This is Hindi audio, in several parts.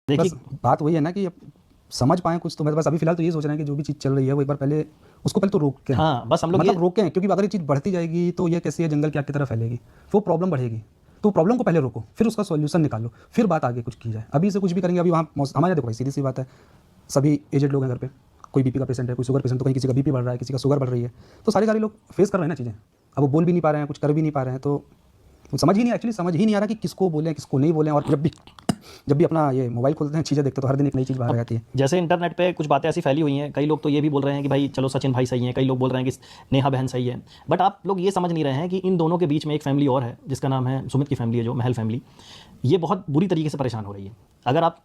देखिए बस बात वही है ना कि अब समझ पाएँ कुछ, तो मैं बस अभी फ़िलहाल तो ये सोच रहे हैं कि जो भी चीज़ चल रही है वो एक बार पहले उसको पहले तो रोकें। हाँ, बस हम लोग मतलब ये रोकें, क्योंकि अगर ये चीज़ बढ़ती जाएगी तो ये कैसे जंगल की आग की तरह फैलेगी, वो प्रॉब्लम बढ़ेगी। तो प्रॉब्लम को पहले रोको, फिर उसका सॉल्यूशन निकालो, फिर बात आगे कुछ की जाए। अभी से कुछ भी करेंगे, अभी वहाँ हमारे यहाँ देखो भाई सीधी-सी बात है, सभी एजेड लोग हैं घर पे, कोई बीपी का पेशेंट है, कोई शुगर पेशेंट, तो कहीं किसी का बीपी बढ़ रहा है, किसी का शुगर बढ़ रही है, तो सारे लोग फेस कर रहे हैं ना चीज़ें। अब वो बोल भी नहीं पा रहे हैं, कुछ कर भी नहीं पा रहे हैं, तो समझ ही नहीं, एक्चुअली समझ ही नहीं आ रहा कि किसको बोलें, किसको नहीं बोलें। और जब भी अपना ये मोबाइल खोलते हैं, चीज़ें देखते हैं, तो हर दिन एक नई चीज़ बाहर आ जाती है। जैसे इंटरनेट पे कुछ बातें ऐसी फैली हुई हैं, कई लोग तो ये भी बोल रहे हैं कि भाई चलो सचिन भाई सही हैं, कई लोग बोल रहे हैं कि नेहा बहन सही है। बट आप लोग ये समझ नहीं रहे हैं कि इन दोनों के बीच में एक फैमिली और है जिसका नाम है सुमित की फैमिली है, जो महल फैमिली, ये बहुत बुरी तरीके से परेशान हो रही है। अगर आप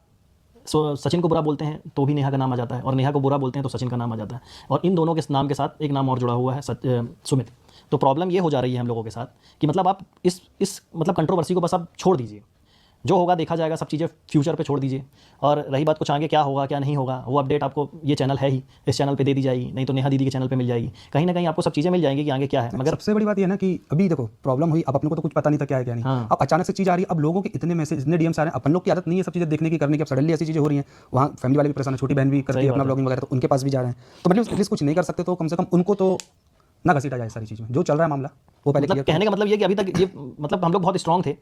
सचिन को बुरा बोलते हैं तो भी नेहा का नाम आ जाता है, और नेहा को बुरा बोलते हैं तो सचिन का नाम आ जाता है, और इन दोनों के नाम के साथ एक नाम और जुड़ा हुआ है सुमित। तो प्रॉब्लम ये हो जा रही है हम लोगों के साथ कि मतलब आप इस मतलब कंट्रोवर्सी को बस आप छोड़ दीजिए, जो होगा देखा जाएगा, सब चीज़ें फ्यूचर पे छोड़ दीजिए। और रही बात कुछ आगे क्या होगा क्या नहीं होगा, वो अपडेट आपको ये चैनल है ही, इस चैनल पे दे दी जाएगी, नहीं तो नेहा दीदी के चैनल पे मिल जाएगी। कहीं ना कहीं आपको सब चीज़ें मिल जाएंगी कि आगे क्या है। मगर सबसे बड़ी बात ये है ना कि अभी देखो प्रॉब्लम हुई, अब अपने को तो कुछ पता नहीं था क्या है क्या नहीं। हाँ। अब अचानक से चीज़ आ रही है, अब लोगों के इतने मैसेज, इतने डीएम्स आ रहे हैं, अपन लोग की आदत नहीं है सब चीज़ें देखने की, करने की। अब सडनली ऐसी चीज़ें हो रही हैं, वहाँ फैमिली वाले भी परेशान है, छोटी बहन भी करती सही है बात अपना है। ब्लॉगिंग वगैरह, तो उनके पास भी जा रहे हैं। तो मतलब एटलीस्ट कुछ नहीं कर सकते, तो कम से कम उनको तो ना घसीटा जाए सारी चीज़ में। जो चल रहा है मामला वो पहले मतलब क्लियर कहने करें। का मतलब ये कि अभी तक ये मतलब हम लोग बहुत स्ट्रांग थे,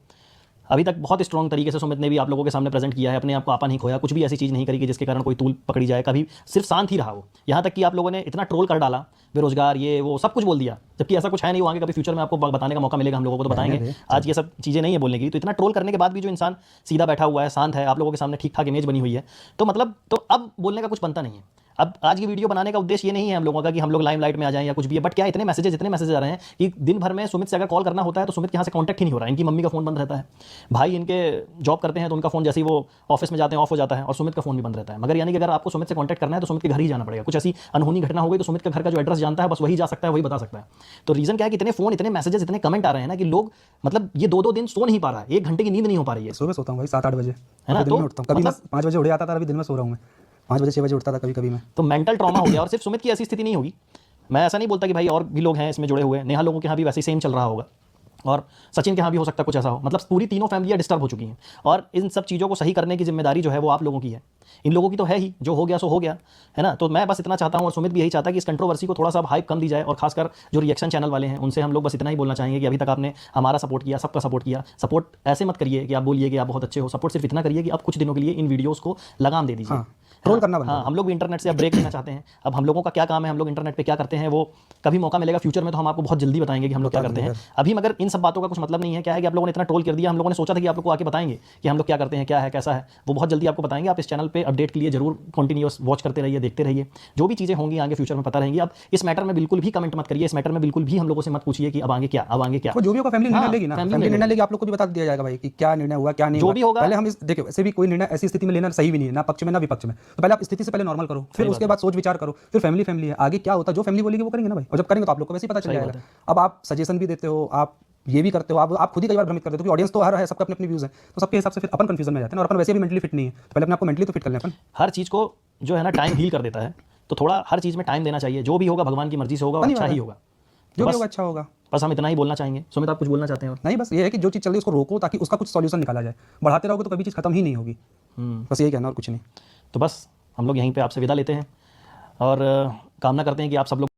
अभी तक बहुत स्ट्रांग तरीके से सुमित ने भी आप लोगों के सामने प्रेजेंट किया है, अपने आप को आपा नहीं खोया, कुछ भी ऐसी चीज़ नहीं करी कि जिसके कारण कोई तूल पकड़ी जाए, कभी सिर्फ शांत ही रहा वो। यहाँ तक कि आप लोगों ने इतना ट्रोल कर डाला, बेरोजगार ये वो सब कुछ बोल दिया, जबकि ऐसा कुछ है नहीं। वो आगे कभी फ्यूचर में आपको बताने का मौका मिलेगा, हम लोगों को तो रहने बताएंगे। दे, आज ये सब चीज़ें नहीं है बोलने की, तो इतना ट्रोल करने के बाद भी जो इंसान सीधा बैठा हुआ है, शांत है, आप लोगों के सामने ठीक ठाक इमेज बनी हुई है, तो मतलब तो अब बोलने का कुछ बनता नहीं है। अब आज की वीडियो बनाने का उद्देश्य ये नहीं है हम लोगों का कि हम लोग लाइमलाइट में आ जाएं या कुछ भी है, बट क्या इतने मैसेजेस आ रहे हैं कि दिन भर में सुमित से अगर कॉल करना होता है तो सुमित के यहाँ से कांटेक्ट ही नहीं हो रहा है। इनकी मम्मी का फोन बंद रहता है, भाई इनके जॉब करते हैं तो उनका फोन जैसे ही वो ऑफिस में जाते हैं ऑफ हो जाता है, और सुमित का फोन भी बंद रहता है। मगर यानी कि अगर आपको सुमित से कांटेक्ट करना है तो सुमित के घर ही जाना पड़ेगा। कुछ ऐसी अनहोनी घटना हो गई तो सुमित के घर का जो एड्रेस जानता है बस वही जा सकता है, वही बता सकता है। तो रीजन क्या है कि इतने फोन, इतने मैसेजेस, इतने कमेंट आ रहे हैं ना कि लोग मतलब ये 2-2 दिन सो नहीं पा रहा है, 1 घंटे की नींद नहीं हो पा रही है, सुबह सोता हूँ भाई 7-8 बजे, है ना। दिन तो में उठता हूँ। कभी मैं मतलब 5 बजे उठ जाता था, अभी दिन में सो रहा हूँ मैं 5 बजे 6 बजे उठता था कभी मैं। तो मेंटल ट्रॉमा हो गया। और सिर्फ सुमित की ऐसी स्थिति नहीं होगी, मैं ऐसा नहीं बोलता कि भाई और भी लोग हैं इसमें जुड़े हुए, नेहा लोगों के यहाँ भी वैसे ही सेम चल रहा होगा, और सचिन के यहाँ भी हो सकता है कुछ ऐसा हो। मतलब पूरी तीनों फैमिलियाँ डिस्टर्ब हो चुकी हैं, और इन सब चीज़ों को सही करने की जिम्मेदारी जो है वो आप लोगों की है। इन लोगों की तो है ही, जो हो गया सो हो गया, है ना। तो मैं बस इतना चाहता हूँ, और सुमित भी यही चाहता है कि इस कंट्रोवर्सी को थोड़ा सा हाइप कम दी जाए, और खासकर जो रिएक्शन चैनल वाले हैं उनसे हम लोग बस इतना ही बोलना चाहेंगे कि अभी तक आपने हमारा सपोर्ट किया, सबका सपोर्ट किया। सपोर्ट ऐसे मत करिए कि आप बोलिए कि आप बहुत अच्छे हो, सपोर्ट सिर्फ इतना करिए कि आप कुछ दिनों के लिए इन वीडियोज़ को लगाम दे दीजिए। हाँ, ट्रोल करना बंद हाँ, करो। हम लोग भी इंटरनेट से अब ब्रेक लेना चाहते हैं। अब हम लोगों का क्या काम है, हम लोग इंटरनेट पे क्या करते हैं, वो कभी मौका मिलेगा फ्यूचर में तो हम आपको बहुत जल्दी बताएंगे कि हम लोग क्या बता करते देंगे हैं। अभी मगर इन सब बातों का कुछ मतलब नहीं है। क्या है कि आप लोगों ने इतना ट्रोल कर दिया, हम लोगों ने सोचा था कि आप लोग को आके बताएंगे कि हम लोग क्या करते हैं, क्या है कैसा है, वो बहुत जल्दी आपको बताएंगे। आप इस चैनल पे अपडेट के लिए जरूर कंटिन्यूअस वॉच करते रहिए, देखते रहिए, जो भी चीज़ें होंगी आगे फ्यूचर में पता रहेंगी। अब इस मैटर में बिल्कुल भी कमेंट मत करिए, इस मैटर में बिल्कुल भी हम लोगों से मत पूछिए कि अब आगे क्या, अब आगे क्या। वो जो भी होगा फैमिली निर्णय हाँ, लेगी ना, फैमिली फैमिली निर्णय निर्णय लेगी, आप लोग को भी बता दिया जाएगा भाई कि क्या निर्णय हुआ क्या नहीं जो हुआ। भी होगा। पहले हम इस देखो, ऐसे भी कोई निर्णय ऐसी स्थिति में लेना सही भी नहीं है, ना पक्ष में ना विपक्ष में। तो पहले आप स्थिति से पहले नॉर्मल करो, फिर सही उसके बात बाद सोच विचार करो, फिर फैमिली है, आगे क्या होता है जो फैमिली बोलेगी वो करेंगे ना भाई। और जब करेंगे तो आप लोग को वैसे ही पता चल सही बात जाएगा। है। अब आप सजेशन भी देते हो, आप ये भी करते हो, आप खुद ही कई बार भ्रमित करते हो, क्योंकि ऑडियंस तो हर है, सबके अपने अपने व्यूज हैं, तो सबके हिसाब से फिर अपन कंफ्यूजन में जाते हैं, और अपन वैसे भी मेंटली फिट नहीं है, तो पहले अपने आपको मेंटली तो फिट कर लें अपन। हर चीज़ को जो है ना टाइम हील कर देता है, तो थोड़ा हर चीज़ में टाइम देना चाहिए। जो भी होगा भगवान की मर्जी से होगा और बनी अच्छा बात ही है, होगा। जो तो भी बस होगा अच्छा होगा। बस हम इतना ही बोलना चाहेंगे। सुमित आप कुछ बोलना चाहते हैं और? नहीं, बस ये है कि जो चीज़ चल रही है उसको रोको, ताकि उसका कुछ सॉल्यूशन निकाला जाए। बढ़ाते रहोगे तो कभी चीज़ खत्म ही नहीं होगी। बस यही कहना और कुछ नहीं। तो बस हम लोग यहीं पे आपसे विदा लेते हैं, और कामना करते हैं कि आप सब लोग